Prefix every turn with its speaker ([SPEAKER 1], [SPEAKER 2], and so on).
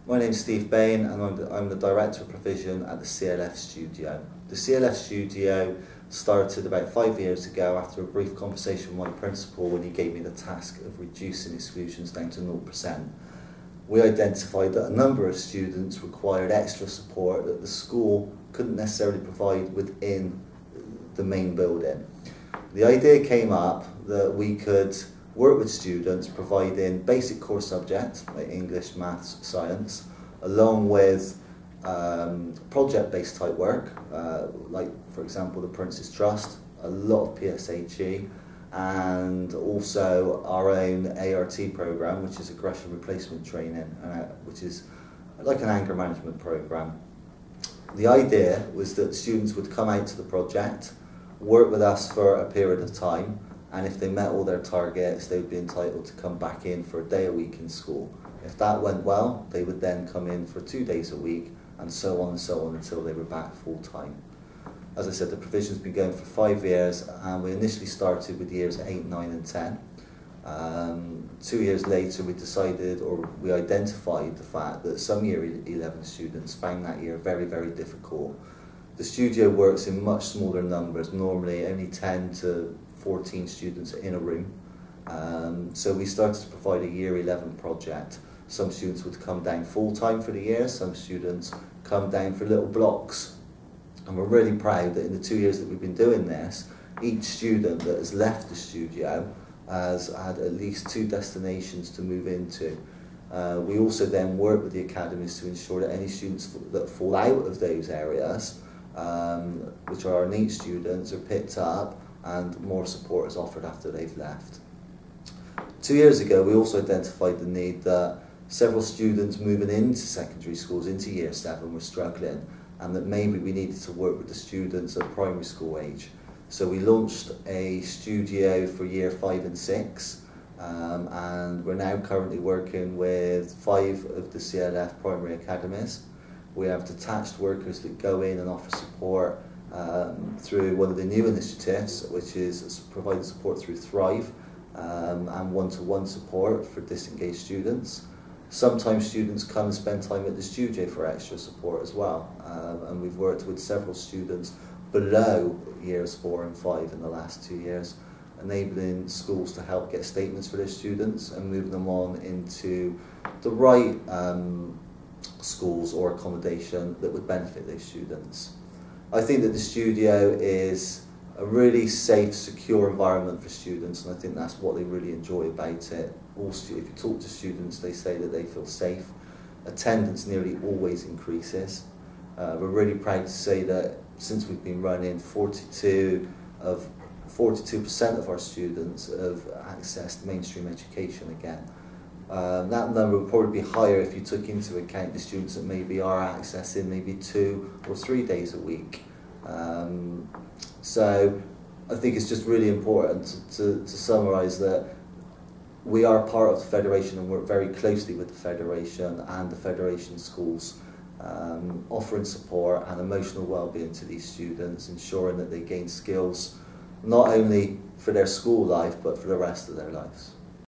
[SPEAKER 1] My name's Steve Bane and I'm the Director of Provision at the CLF Studio. The CLF Studio started about 5 years ago after a brief conversation with my principal when he gave me the task of reducing exclusions down to 0%. We identified that a number of students required extra support that the school couldn't necessarily provide within the main building. The idea came up that we could work with students providing basic core subjects like English, Maths, Science, along with project-based type work, like for example the Prince's Trust, a lot of PSHE, and also our own ART program, which is aggression replacement training, which is like an anger management program. The idea was that students would come out to the project, work with us for a period of time, and if they met all their targets, they would be entitled to come back in for a day a week in school. If that went well, they would then come in for 2 days a week, and so on until they were back full time. As I said, the provision's been going for 5 years, and we initially started with years 8, 9 and 10. 2 years later we identified the fact that some year 11 students found that year very, very difficult. The studio works in much smaller numbers, normally only 10 to 14 students in a room. So we started to provide a year 11 project. Some students would come down full time for the year, some students come down for little blocks. And we're really proud that in the 2 years that we've been doing this, each student that has left the studio has had at least 2 destinations to move into. We also then work with the academies to ensure that any students that fall out of those areas, which are our NEET students, are picked up and more support is offered after they've left. 2 years ago we also identified the need that several students moving into secondary schools, into year 7, were struggling, and that maybe we needed to work with the students at primary school age. So we launched a studio for year 5 and 6, and we're now currently working with 5 of the CLF primary academies. We have detached workers that go in and offer support through one of the new initiatives, which is providing support through Thrive, and one-to-one support for disengaged students. Sometimes students come and spend time at the studio for extra support as well, and we've worked with several students below years 4 and 5 in the last 2 years, enabling schools to help get statements for their students and move them on into the right schools or accommodation that would benefit those students. I think that the studio is a really safe, secure environment for students, and I think that's what they really enjoy about it. If you talk to students, they say that they feel safe. Attendance nearly always increases. We're really proud to say that since we've been running, 42% of our students have accessed mainstream education again. That number would probably be higher if you took into account the students that maybe are accessing maybe 2 or 3 days a week. So I think it's just really important to summarise that we are part of the Federation and work very closely with the Federation and the Federation schools, offering support and emotional well-being to these students, ensuring that they gain skills not only for their school life but for the rest of their lives.